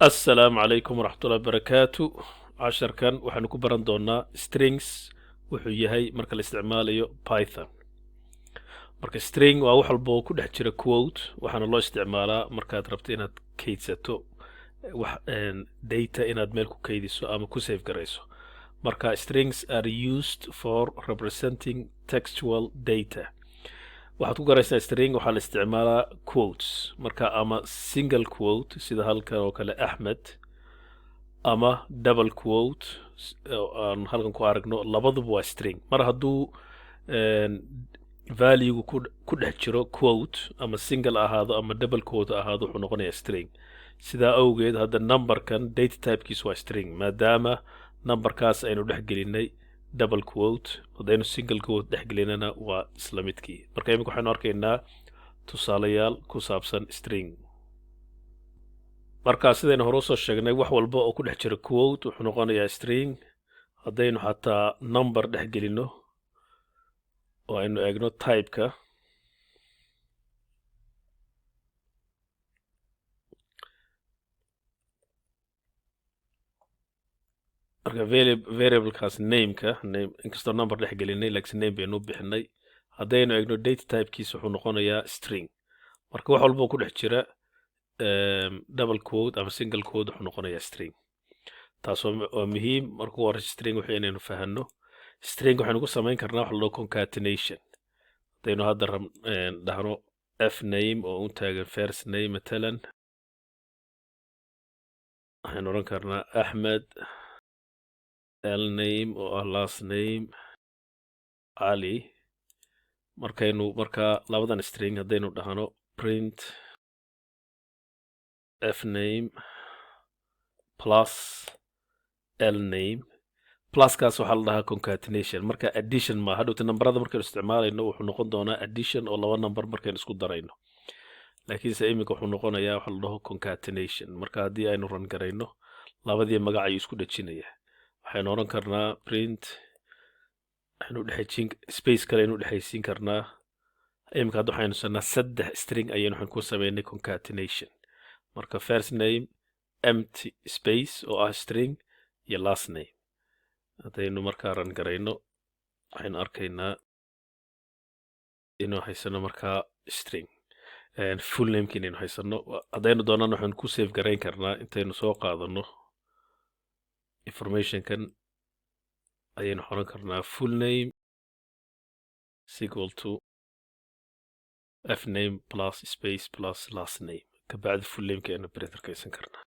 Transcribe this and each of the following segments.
السلام عليكم ورحمة الله وبركاته. عشر كان وحن كبران دونا strings wuxuu yahay marka la isticmaalayo Python. marka string waa wax walba oo ku dhex jira quote waxaana loo isticmaalaa markaad rabto inaad kaydsato wax data inaad meel ku kaydiso ama ku save garayso. marka strings are used for representing textual data. waxaad ku garaysaa string waxaa la isticmaalaa quotes marka ama single quote sida halkan oo kale Ahmed ama double quote aan halkan ku aragno labaduba waa string mar hadduu value ku dhex jiro quote ama single ahaado ama double quote ahaado wuxuu noqonayaa string sidaa awgeed hadda numberkan data typekiis waa string maadaama numberkaas aynu dhex gelinay double quote haddaynu single quote dhex gelinana waa isla midkii marka imika waxaynu arkaynaa tusaalayaal ku saabsan string marka sidaynu hore usoo sheegnay wax walba oo ku dhex jira quote wuxuu noqonayaa string haddaynu xataa number dhex gelino oo aynu eegno typeka marka variablekaas nameka name inkastoo number dhex gelinay laakiin name baynu bixinay haddaynu eegno data typekiisa wuxuu noqonayaa string marka wax walba oo ku dhex jira double quote ama single quote wuxuu noqonayaa string taas waa muhiim marka hore string wuxuu inaynu fahanno string waxaynu ku samayn karnaa wax loo concatenation haddaynu hadda dhahno f name oo u taagan first name matalan waxaynu oran karnaa Ahmed l name oo ah last name Ali markaynu markaa labadan string haddaynu dhahno print f name plus l name pluskaas waxaa la dhahaa concatenation marka addition ma hadhowta nambarada markaynu isticmaalayno wuxuu noqon doonaa addition oo laba number markaynu isku darayno laakiinse imika wuxuu noqonayaa waxa la dhaho concatenation marka haddii aynu ran garayno labadii magac ayuu isku dhejinayaa waxaynu oran karnaa print waxaynu dhexaysiin space kale aynu dhexaysiin karnaa imika hadda waxaynu sanaa saddex string ayaynu waxaan ku sameynay concatenation marka first name empty space oo ah string iyo last name haddaynu markaa ran garayno waxaynu arkaynaa inuu haysano markaa string full nameki inaynu haysano haddaynu doonana waxaynu ku save garayn karnaa intaynu soo qaadano informationkan ayaynu xoran karnaa full name is equal to f name plus space plus last name kabacdi full nameki aynu printerkaysan karnaa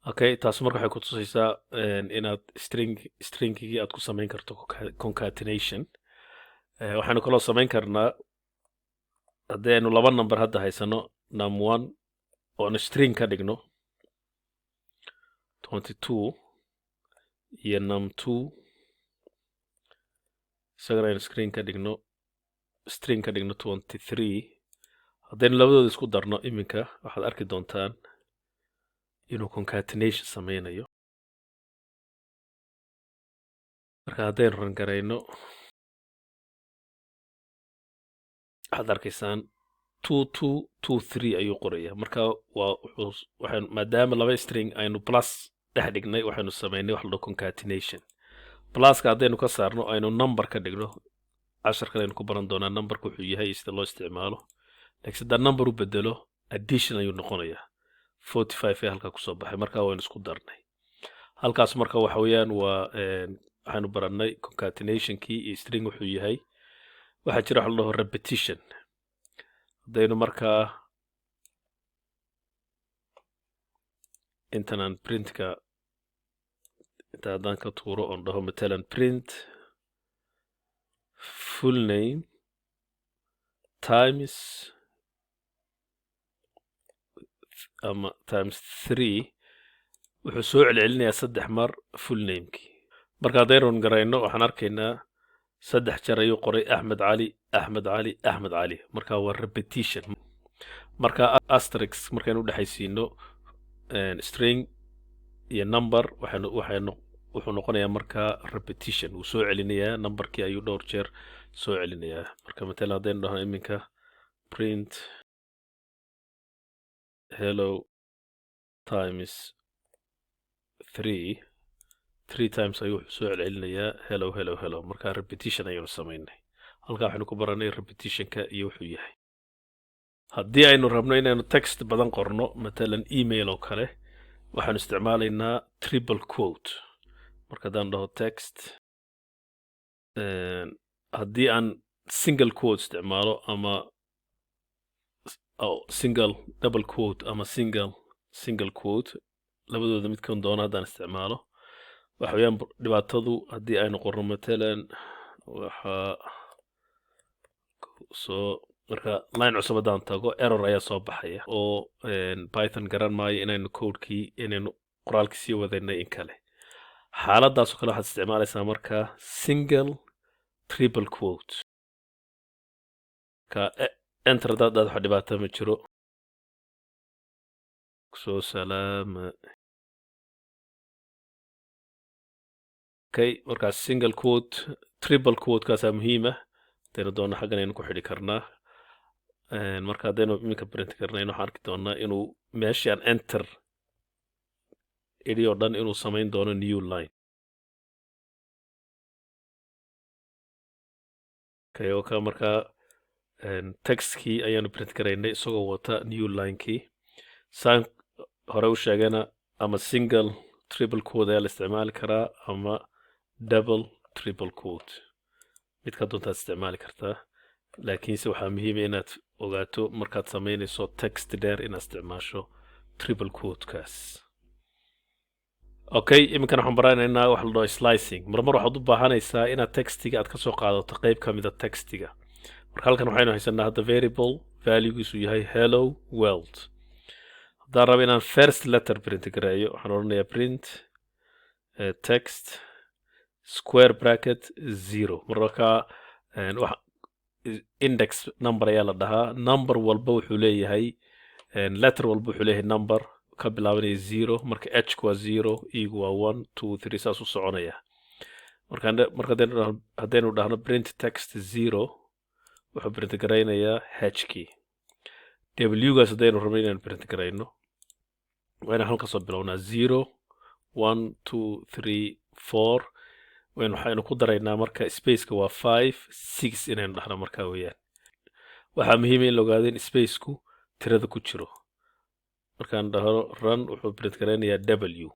okay taas marka waxay ku tusaysaa inaad stringigii aad ku samayn karto concatenation waxaynu kaloo samayn karnaa haddaynu laba number hadda haysano num1 oo aan string ka dhigno 22 iyo num2 isagana aynu string ka dhigno 23 haddaynu labadooda isku darno iminka waxaad arki doontaan inuu concatenation sameynayo marka haddaynu ran garayno waxaad arkaysaan 2223 ayuu qorayaa marka waxaan maadaama laba string aynu plus dhex dhignay waxaynu sameynay wax la dhaho concatenation pluska haddaynu ka saarno aynu number ka dhigno cashar kale aynu ku baran doonaa numberka wuxuu yahay sida loo isticmaalo laakiin haddaan number u bedelo addition ayuu noqonayaa 45 ee halkaa kusoo baxay markaa waynu isku darnay halkaas marka waxa weeyaan waa waxaanu barannay concatenationkii iyo string wuxuu yahay waxaa jira wax la dhaho repetition haddaynu markaa intanaan printka inta haddaan ka tuuro oon dhaho matalan print full name times ama times 3 wuxuu soo celcelinayaa saddex mar full namekii marka haddaynu garayno waxaan arkaynaa saddex jeer ayuu qoray Ahmed Ali marka waa repetition marka asterisk markaynu dhexaysiino string iyo number wuxuu noqonayaa marka repetition uu soo celinayaa numberkii ayuu dhowr jeer soo celinayaa marka matalan haddaynu dhahno iminka print hello times 3 times ayuu soo celcelinayaa hello hello hello markaa repetition ayaynu samaynay halkaa waxaynu ku baranay repetitionka iyo wuxuu yahay haddii aynu rabno inaynu text badan qorno matalan email oo kale waxaanu isticmaalaynaa triple quote marka haddaan dhaho text haddii aan single quote isticmaalo ama single double quote ama single quote labadooda midkan doona haddaan isticmaalo waxa weeyaan dhibaatadu haddii aynu qorno matalan waxaa soo marka line cusub haddaan tago error ayaa soo baxaya oo python garan maayo inaynu codekii inaynu qoraalkii sii wadaynay in kale xaaladaasoo kale waxaad isticmaalaysaa markaa single triple quote ka enter haddaad wax dhibaato ma jiro soo salaama okay markaa single quote triple quote kaasaa muhiima hadaynu doona xaggan aynu ku xidhi karnaa marka haddaynu iminka print karnayno waxaan arki doonaa inuu meeshii aan enter idhi oo dhan inuu samayn doono new line okay oo ka markaa textkii ayaanu print garaynay isagoo wata new linekii saan hore u sheegayna ama single triple quote ayaa la isticmaali karaa ama double triple quote midka doontaad isticmaali kartaa laakiinse waxaa muhiima inaad ogaato markaad samaynayso text dheer inaad isticmaasho triple quote-kaas okay iminkan waxaan baranaynaa wax la dhaho slicing marmar waxaad u baahanaysaa inaad textiga aad ka soo qaadato qayb ka mida textiga marka halkan waxaynu haysanaa hadda variable valuegiisu yahay hello world haddaan raba inaan first letter print gareeyo waxaan odhanayaa print text square bracket 0 markaa index number ayaa la dhahaa number walba wuxuu leeyahay letter walba wuxuu leeyahay number ka bilaabanaya 0 marka h waa 0 e waa 1 2 3 saas u soconaya marka haddaynu dhahno print text 0 wuxuu print garaynayaa h key w-gaas haddaynu rabno inaan print garayno waa inaan halka soo bilownaa 0 1 2 3 4 waxaynu ku daraynaa marka spaceka waa 5 6 inaynu dhahno markaa weeyaan waxaa muhiima in la ogaado in spaceku tirada ku jiro markaan dhahno run wuxuu print garaynayaa w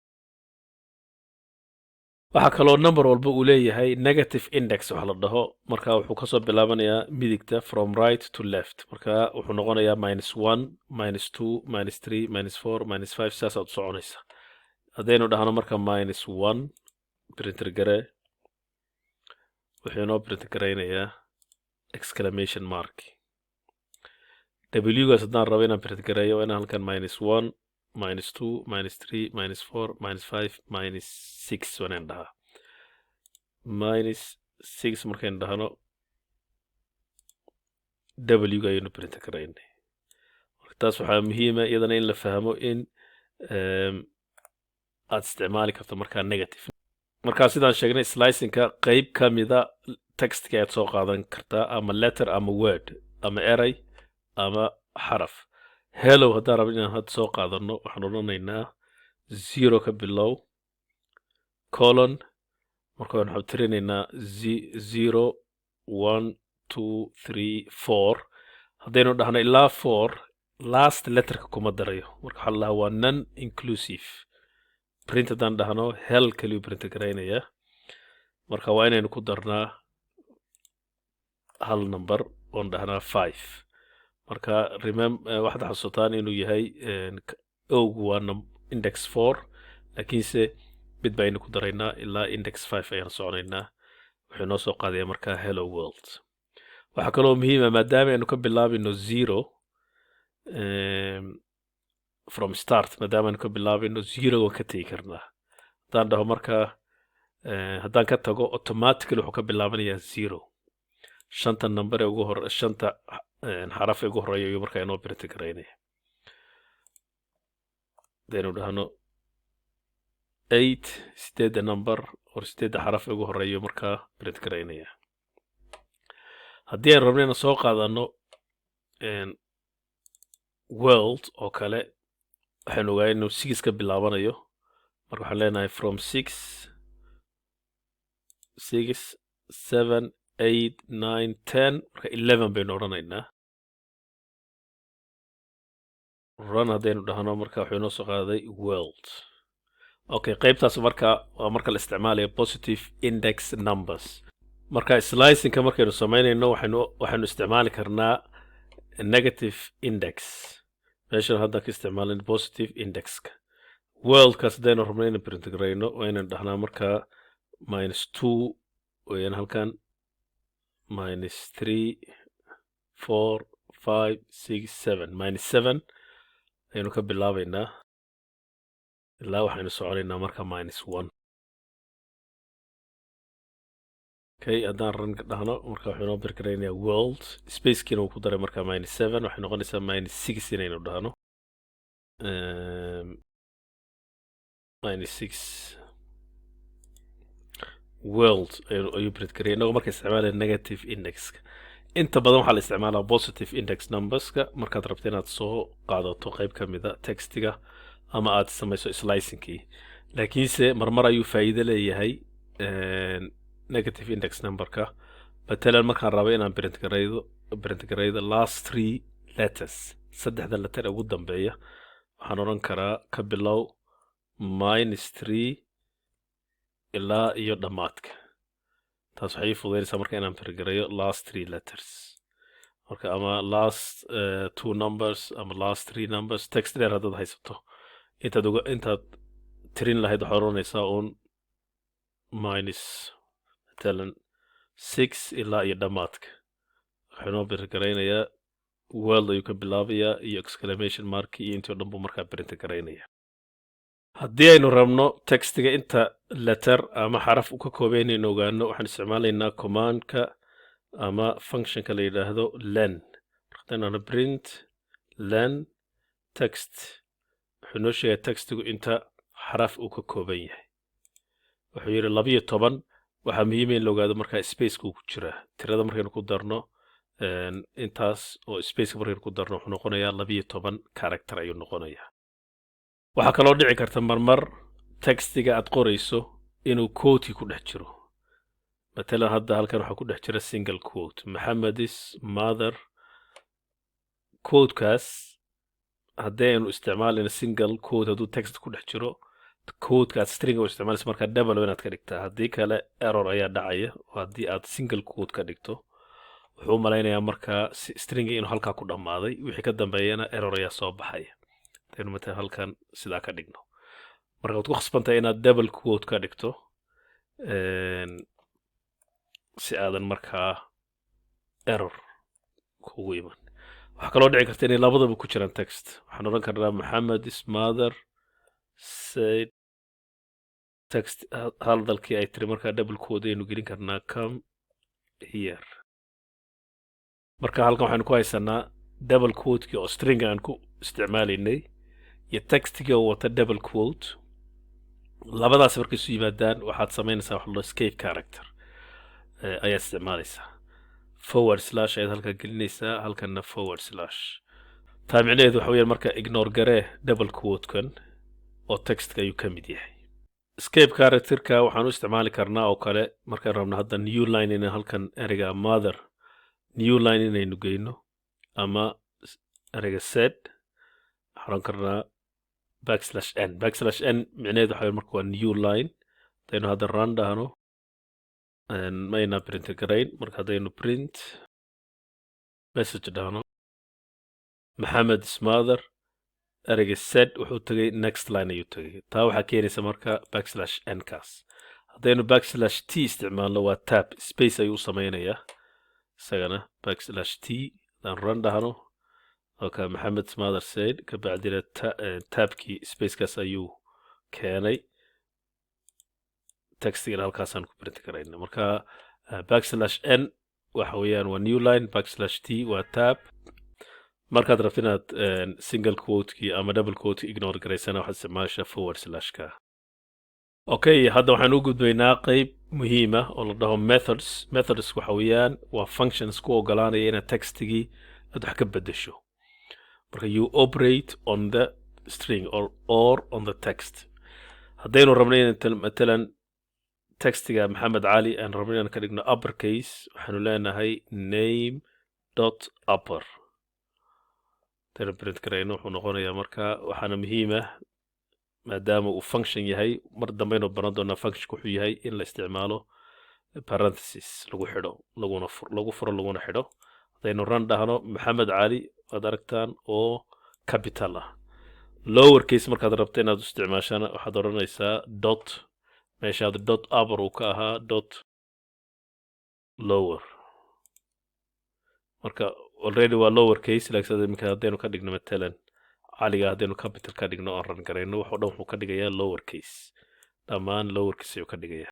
waxaa kaloo number walba uu leeyahay negative index waxa la dhaho marka wuxuu kasoo bilaabanayaa midigta from right to left marka wuxuu noqonayaa -1 -2 -3 -4 -5 saasaad u soconaysa haddaynu dhahno marka -1 printer gare wuxuu inoo print garaynayaa exclamation mark w-gaas haddaan rabo inaan print gareeyo waa inaan halkan -1 -2 -3 -4 -5 -6 wanaan dhahaa -6 markaynu dhahno w-ga ayaynu print garaynay marka taas waxaa muhiima iyadana in la fahmo in aad isticmaali karto markaa negative markaa sidaan sheegnay slicingka qayb ka mida textka ayaad soo qaadan kartaa ama letter ama word ama eray ama xaraf hello haddaan rabo inaan hadda soo qaadano waxaan odhanaynaa 0 ka bilow colon marka waxaan tirinaynaa 0 1 2 3 4 haddaynu dhahno ilaa 4 last letterka kuma darayo marka waxaa la dhahaa waa non inclusive print haddaan dhahno hel kaliyu print garaynayaa marka waa inaynu ku darnaa hal number oon dhahnaa 5 marka waxaad xasuutaan inuu yahay owgu waa index 4 laakiinse mid baynu ku daraynaa ilaa index 5 ayaan soconaynaa wuxuu noo soo qaadayaa markaa hello world waxaa kaloo muhiima maadaama aynu ka bilaabayno 0 from start maadaama aynu ka bilaabayno 0 waan ka tegi karnaa haddaan dhaho markaa haddaan ka tago automatically wuxuu ka bilaabanayaa 0 shanta number ee ugu hor shanta xaraf ee ugu horeeya ayuu markaa inoo print garaynaya hadaynu dhahno 8 sideedda number or sideedda xaraf ee ugu horeeya markaa print garaynaya haddii aan rabno inaan soo qaadano world oo kale waxaan ogaa inuu 6 ka bilaabanayo marka waxaan leenahay from 6 7 8 9 10 marka 11 baynu odhanaynaa run haddaynu dhahno marka wuxuu inoo soo qaaday world okay qaybtaas marka waa marka la isticmaalayo positive index numbers marka slicingka markaynu samaynayno waxaynu isticmaali karnaa negative index meeshan hadda ka isticmaalin positive indexka worldkaas haddaynu rabno inaan print garayno waa inaan dhahnaa marka -2 wayaan halkan -3 4 5 6 7 -7 ayaynu ka bilaabaynaa ilaa waxaynu soconaynaa marka -1 okay haddaan run dhahno marka wuxuu inoo birgaraynayaa world spacekiina uu ku daray marka -7 waxay noqonaysaa -6 inaynu dhahno -6 world ayuu print garaya inagoo marka isticmaalaya negative indexka inta badan waxaa la isticmaalaa positive index numberska markaad rabto inaad soo qaadato qayb ka mida textiga ama aad samayso slicingkii laakiinse marmar ayuu faa'iido leeyahay negative index numberka matalan markaan rabo inaan print garaydo last 3 letters saddexda letter ugu dambeeya waxaan odhan karaa ka bilow -3 ilaa iyo dhammaadka taas waxay fududaynaysaa marka inaan print garayo last 3 letters marka ama last 2 numbers ama last 3 numbers text dheer haddaad haysato intaad tirin lahayd waxaad odhanaysaa uun matalan 6 ilaa iyo dhammaadka waxaa inoo print garaynayaa world ayuu ka bilaabayaa iyo exclamation mark iyo intii o dhan buu markaa print garaynaya haddii aynu rabno textiga inta letter ama xaraf u ka kooban inaynu ogaano waxaan isticmaalaynaa commandka ama functionka la yidhaahdo len markaanu print len text wuxuu noo sheegaa textigu inta xaraf uu ka kooban yahay wuxuu yidhi 12 waxaa muhiim in la ogaado markaa spaceka uu ku jiraa tirada markaynu ku darno intaas oo spaceka markaynu ku darno wuxuu noqonayaa 12 character ayuu noqonayaa waxaa kaloo dhici karta marmar textiga aad qorayso inuu quote ku dhex jiro matalan hadda halkan waxaa ku dhex jira single quote Muhammad's mother quotekaas haddii aynu isticmaalina single quote hadduu text ku dhex jiro quotekaas string oo isticmaalaysa markaa double inaad ka dhigtaa haddii kale error ayaa dhacaya oo haddii aad single quote ka dhigto wuxuu malaynayaa markaa stringi inuu halkaa ku dhammaaday wixii ka dambeeyana error ayaa soo baxaya hadaynu matalan halkan sidaa ka dhigno marka waad ku khasbantahay inaad double quote ka dhigto si aadan markaa error kugu iman waxaa kaloo dhici karta inay labadaba ku jiraan text waxaan odhan karnaa Muhammad's mother said text hadalkii ay tiri markaa double quote aynu gelin karnaa come here marka halkan waxaynu ku haysanaa double quotekii oo string aan ku isticmaalaynay iyo textiga oo wata double quote labadaas markay isu yimaadaan waxaad samaynaysaa wax loo escape character ayaad isticmaalaysaa forward slash ayaad halkan gelinaysaa halkanna forward slash taa micnaheedu waxa weeyaan marka ignore garee double quotekan oo textka ayuu ka mid yahay escape characterka waxaan u isticmaali karnaa oo kale markaan rabno hadda new line inaan halkan ereyga mother new line inaynu geyno ama ereyga set waxaan oran karnaa \n micnaheedu waxa marka waa new line hadaynu hadda run dhahno mayna print garayn marka haddaynu print message dhahno Muhammad's mother ereyga set wuxuu tagay next line ayuu tagay taa waxaa keenaysa marka \n kaas haddaynu \t isticmaalno waa tab space ayuu samaynayaa isagana \t hadaan run dhahno okay Muhammad's mother said kabacdina tabkii spacekaas ayuu keenay textigana halkaasaan ku print karayna marka \n waxa weeyaan waa new line \t waa tab markaad rabto inaad single quotekii ama double quote ignore garaysana waxaad isticmaashaa forward slashka okay hadda waxaan u gudbaynaa qayb muhiima oo la dhaho methods waxa weeyaan waa functions ku ogolaanaya inaad textigii aad wax ka bedesho marka you operate on the string or on the text haddaynu rabno in matalan textiga maxamed cali aan rabno inaan ka dhigno upper case waxaanu leenahay name dot upper haddaynu print karayno wuxuu noqonayaa marka waxaana muhiim ah maadaama uu function yahay mar dambaynu baran doonaa functionku wuxuu yahay in la isticmaalo parenthesis lagu xidho lagu furo laguna xidho haddaynu run dhahno maxamed cali waad aragtaan oo capital ah lower case markaad rabto inaad u isticmaashana waxaad odhanaysaa dot meeshaad dot upper uu ka ahaa dot lower marka already waa lower case laakiin iminka haddaynu ka dhigno matalan caliga haddaynu capital ka dhigno aan ran garayno waxoo dhan wuxuu ka dhigayaa lower case dhammaan lower case ayuu ka dhigayaa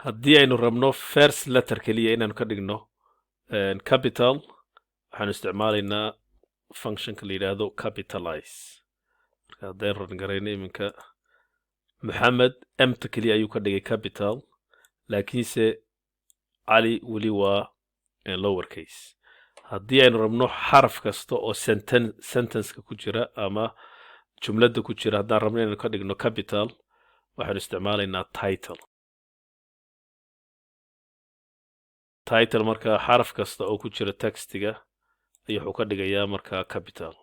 haddii aynu rabno first letter keliya inaanu ka dhigno capital waxaanu isticmaalaynaa functionka la yidhaahdo capitalize marka haddaynu ran garayno iminka maxamed emta keliya ayuu ka dhigay capital laakiinse cali weli waa lower case haddii aynu rabno xaraf kasta oo sentenceka ku jira ama jumladda ku jira haddaan rabno inaynu ka dhigno capital waxaanu isticmaalaynaa title marka xaraf kasta oo ku jira textiga wuxuu ka dhigayaa marka capital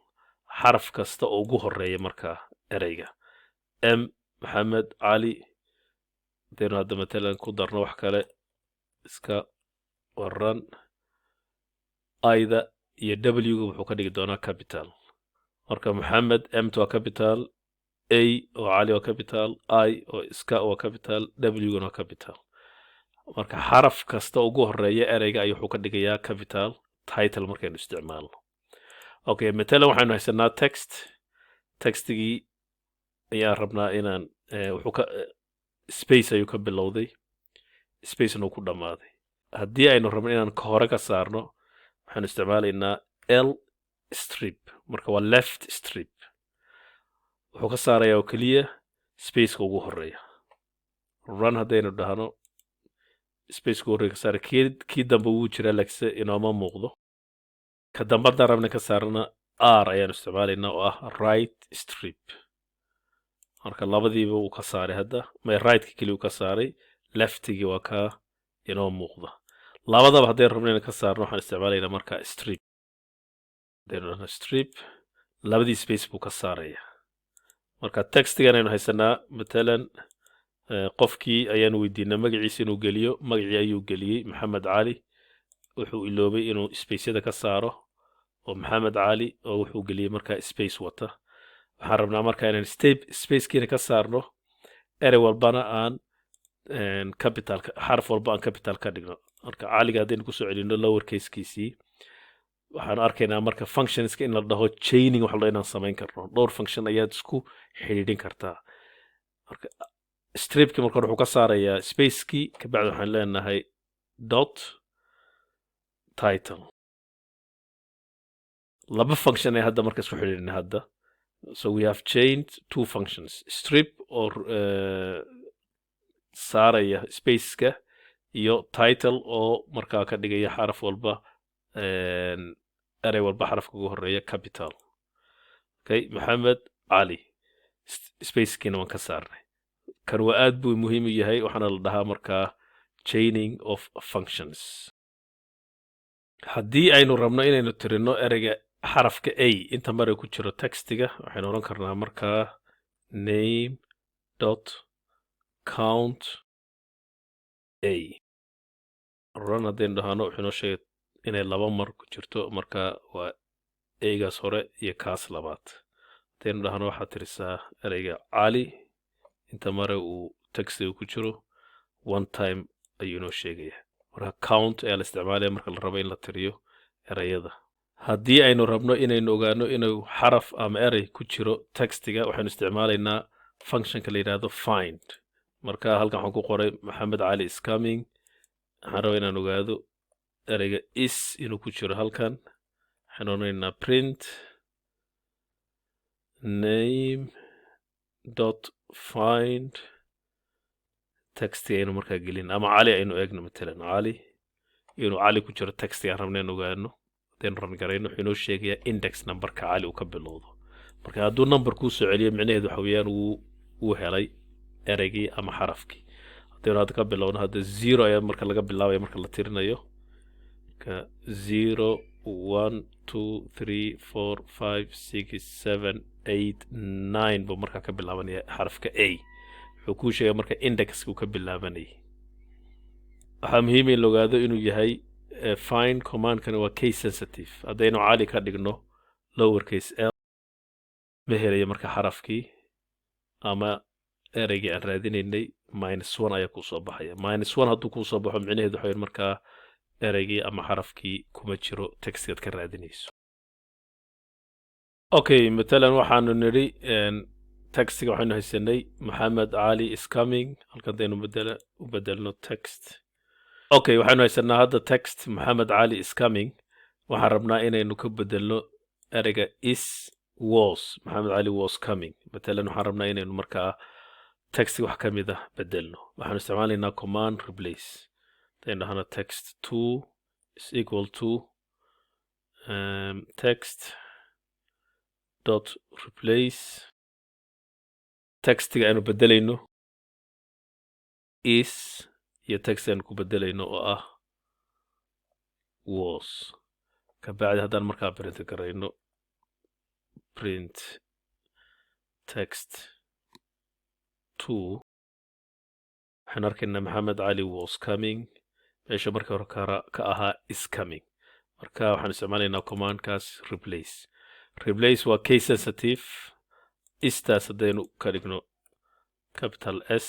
xaraf kasta oo ugu horeeya marka ereyga m maxamed cali haddaynu hadda matalan ku darno wax kale iska waran ida iyo w wuxuu ka dhigi doonaa capital marka maxamed mt waa capital a oo cali waa capital I oo iska waa capital w waa capital marka xaraf kasta ugu horeeya ereyga ayuu wuxuu ka dhigayaa capital title markaynu isticmaalno okay matalan waxaynu haysanaa textigii ayaan rabnaa inaan wuxuu ka space ayuu ka bilowday spacena uu ku dhammaaday haddii aynu rabno inaan ka hore ka saarno waxaanu isticmaalaynaa l strip marka waa left strip wuxuu ka saarayaa oo keliya spaceka ugu horeeya run haddaynu dhahno spaceka ugu horeeya ka saara kii dambe wuu jiraa laakiinse inooma muuqdo ka dambe haddaan rabna ka saarana r ayaanu isticmaalaynaa oo ah right strip marka labadiiba uu ka saaray hadda rightka keliya uu ka saaray leftigii waa ka inoo muuqda labadaba haddaynu rabno inaan ka saarno waxaan isticmaalaynaa marka strip labadii space buu ka saaraya marka textigan aynu haysanaa matalan qofkii ayaanu weydiinaa magaciisa inuu geliyo magacii ayuu geliyey maxamed cali wuxuu iloobay inuu spaceyada ka saaro oo maxamed cali oo wuxuu geliyey marka space wata waxaan rabnaa marka inaan spacekiina ka saarno erey walbana aan capital xaraf walba aan capital ka dhigno marka caliga haddaynu kusoo celino lower casekiisii waxaanu arkaynaa marka functionska in la dhaho chaining wax inaan samayn karno dhowr function ayaad isku xidhiidhin kartaa marka stripki marka wuxuu ka saarayaa spacekii kabacdi waxaan leenahay dot title laba function ay hadda marka isku xidhiidhin hadda so we have changed two functions strip or saaraya spaceka iyo title oo markaa ka dhigaya xaraf walba erey walba xarafka ugu horeeya capital okay maxamed cali spacekiina waan ka saarnay kan waa aad buu muhiim u yahay waxaana la dhahaa markaa chaining of functions haddii aynu rabno inaynu tirino ereyga xarafka a inta mare ku jiro textiga waxaynu oran karnaa markaa name dot count a run haddaynu dhahano wuxuu inoo sheegay inay laba mar ku jirto marka waa eygaas hore iyo kaas labaad haddaynu dhahano waxaad tirisaa ereyga cali inta mare uu textiga ku jiro one time ayuu inoo sheegaya marka count ayaa la isticmaalaya marka la rabo in la tiriyo ereyada haddii aynu rabno inaynu ogaano inuu xaraf ama erey ku jiro textiga waxaynu isticmaalaynaa functionka la yidhaahdo find marka halkan waxaan ku qoray maxamed cali is coming waxaan rabaa inaan ogaado ereyga is inuu ku jiro halkan waxaan odhanaynaa print name dot find textiga aynu markaa gelin ama cali aynu eegno matalan cali inuu cali ku jiro textiga aan rabna in ogaano haddaynu ran garayno wuxuu inoo sheegayaa index numberka cali uu ka bilowdo marka hadduu number kuu soo celiyo micnaheedu waxa weeyaan wuu helay ereygii ama xarafkii haddaynu hadda ka bilowno hadda 0 ayaa marka laga bilaabaya marka la tirinayo ka 0 1 2 3 4 5 6 7 8 9 buu markaa ka bilaabanaya xarafka a wuxuu kuu sheegay marka indexku ka bilaabanayay waxaa muhiim in la ogaado inuu yahay find commandkani waa case sensitive haddaynu caali ka dhigno lower case l ma helayo marka xarafkii ama ereygii aan raadinaynay -1 ayaa kuu soo baxaya -1 hadduu kuu soo baxo micnaheedu waxa weyn markaa ereygii ama xarafkii kuma jiro textkaad ka raadinayso okay matalan waxaanu nidhi textiga waxaynu haysanay Maxamed Ali is coming halkan daynu u bedelno text okay waxaanu haysanaa hadda text Maxamed Ali is coming waxaan rabnaa inaynu ka bedelno ereyga is was Maxamed Ali was coming matalan waxaan rabnaa inaynu markaa text wax ka mid ah bedelno waxaanu isticmaalaynaa command replace then hana text 2 is equal to text dot replace textiga aynu bedelayno is iyo text aynu ku bedelayno oo ah was kabacdi haddaan markaa print garayno print text 2 waxaan arkaynaa Maxamed Ali was coming meesha markii hore ka ahaa is coming marka waxaan isticmaalaynaa commandkaas replace waa case sensitive istaas haddaynu ka dhigno capital S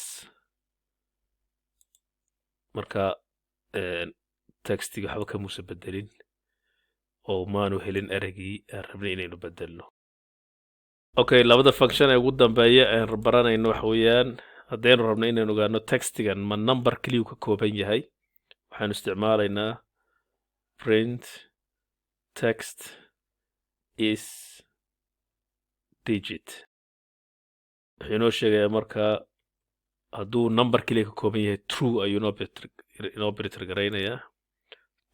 marka textiga waxba kamuusa bedelin oo maanu helin ereygii aan rabnay inaynu bedelno okay labada function ee ugu dambeeya aan baranayno waxa weeyaan haddaynu rabno inaynu ogaano textigan ma number keliya ka kooban yahay waxaanu isticmaalaynaa print text is digit wuxuu inoo sheegayaa markaa hadduu number keliya ka kooban yahay true ayuu inoo printer garaynayaa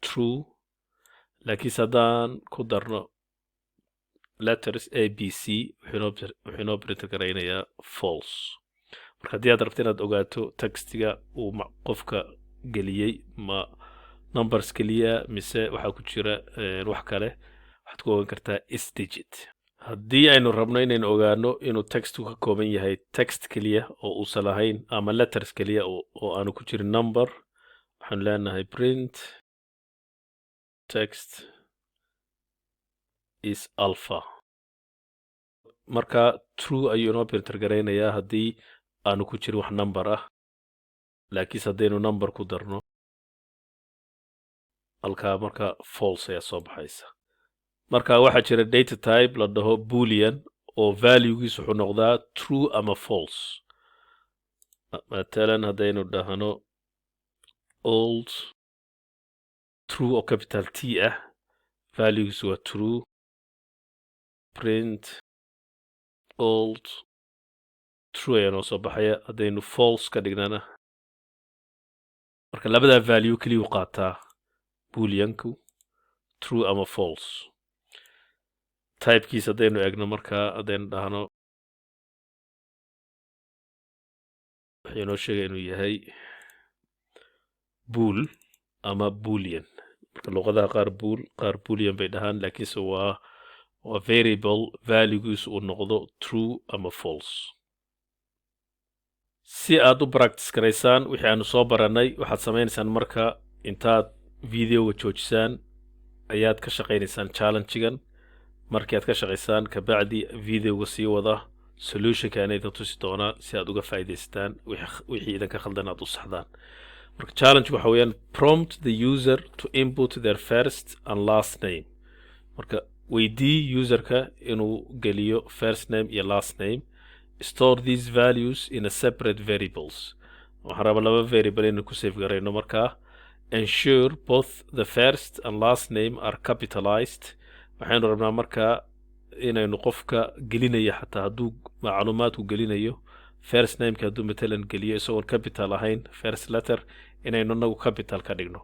true laakiinse haddaan ku darno letters a b c wuxuu inoo printer garaynayaa false marka haddii aad rabto inaad ogaato textiga uu qofka geliyey ma numbers keliya mise waxaa ku jira wax kale waxaad ku ogaan kartaa is digit haddii aynu rabno inaynu ogaano inuu textu ka kooban yahay text keliya oo uusan lahayn ama letters keliya oo aanu ku jirin number waxaan leenahay print text is alpha marka true ayuu inoo printer garaynayaa haddii aanu ku jirin wax number ah laakiinse haddaynu number ku darno halkaa marka false ayaa soo baxaysa marka waxaa jira data type la dhaho boolean oo valuegiisu wuxuu noqdaa true ama false matalan haddaynu dhahno old true oo capital T ah valuegiisu waa true print old true ayaa noo soo baxaya haddaynu false ka dhignana marka labadaa value keliya u qaataa booleanku true ama false typekiisa haddaynu eegno markaa haddaynu dhahno wuxuu inoo sheegay inuu yahay bool ama boolean marka luqadaha qaar boolean bay dhahaan laakiinse waa variable valuegiisu uu noqdo true ama false si aad u practice garaysaan wixii aanu soo baranay waxaad samaynaysaan marka intaad videoga joojisaan ayaad ka shaqaynaysaan challengegan markii aad ka shaqaysaan kabacdi videoga sii wada solutionka aan idin tusi doonaa si aad uga faa'iidaystaan wixii idinka khaldan aad u saxdaan marka challenge waxa weeyaan prompt the user to input their first and last name marka weydii userka inuu geliyo first name iyo last name store these values in a separate variables waxaan rabaa laba variable inaan ku save garayno markaa ensure both the first and last name are capitalized waxaynu rabnaa markaa inaynu qofka gelinayo xataa hadduu macluumaadku gelinayo first nameka hadduu matalan geliyo isagoon capital ahayn first letter inaynu inagu capital ka dhigno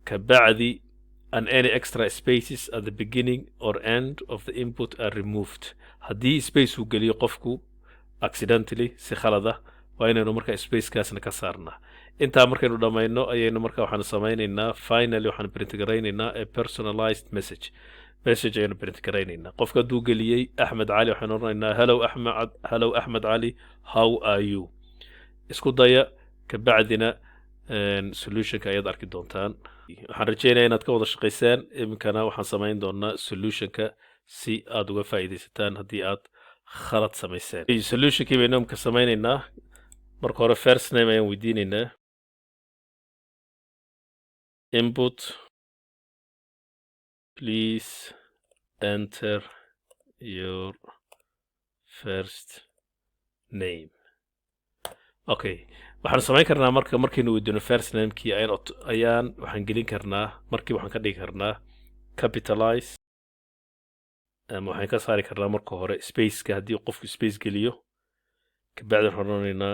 kabacdi and any extra spaces at the beginning or end of the input are removed haddii space uu geliyo qofku accidentally si khalada waa inaynu markaa spacekaasna ka saarnaa intaa markaynu dhammayno ayaynu markaa waxaanu samaynaynaa finally waxaanu print garaynaynaa a personalized message ayaynu print garaynaynaa qofka hadduu geliyey axmed cali waxaynu odhanaynaa hello axmed cali how are you isku daya kabacdina solutionka ayaad arki doontaan waxaan rajeynayaa inaad ka wada shaqaysaan iminkana waxaan samayn doonaa solutionka si aad uga faa'iidaysataan haddii aad khalad samayseen solutionkii baynu imika samaynaynaa marka hore first name ayaan weydiinaynaa input please enter your first name okay waxaan samayn karnaa markaynu weydiino first namekii ayaan waxaan gelin karnaa markii waxaan ka dhigi karnaa capitalize ama waxaan ka saari karnaa marka hore spaceka haddii qofku space geliyo kabacdi waxaan odhanaynaa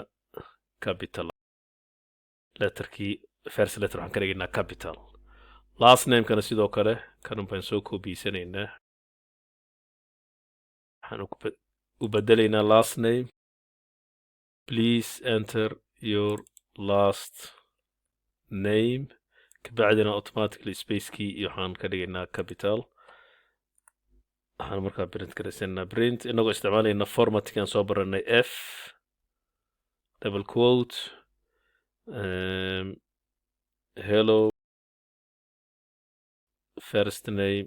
capital letterkii first letter waxaan ka dhigaynaa capital last namekana sidoo kale kanun baan soo koobiyeyanaynaa waxaan u bedelaynaa last name please enter your last name kabacdina automatically spacekii iyo waxaan ka dhigaynaa capital waxaan markaa print garaysanaa print inagoo isticmaalayna formatkaan soo baranay f double quote hello first name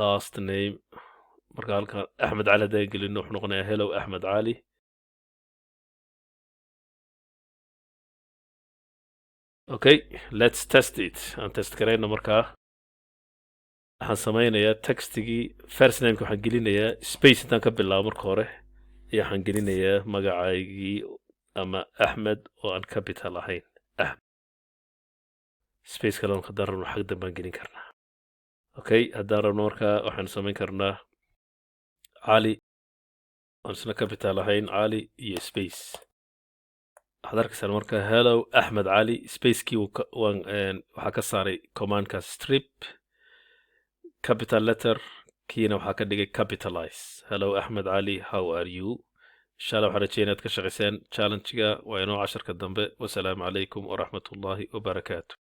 last name marka halkan axmed cali haddaan gelino wuxuu noqonayaa hello axmed cali okay let's test it aan test garayno markaa waxaan samaynayaa textigii first nameka waxaan gelinayaa space intaan ka bilaabo marka hore iyo waxaan gelinayaa magacaygii ama axmed oo aan capital ahayn space kale haddaan rabno xag danbaan gelin karnaa okay haddaan rabno markaa waxaan samayn karnaa cali aan isna capital ahayn cali iyo space waxaad arkaysaan markaa hello axmed cali spacekii waxaa ka saaray commandka strip capital letter kiina waxaa ka dhigay capitalize hello axmed cali how are you insha allah waxaan rajeynaya inaad ka shaqaysaan challenge-ga waa inoo casharka dambe wasalaamu calaykum waraxmatullaahi wabarakaatu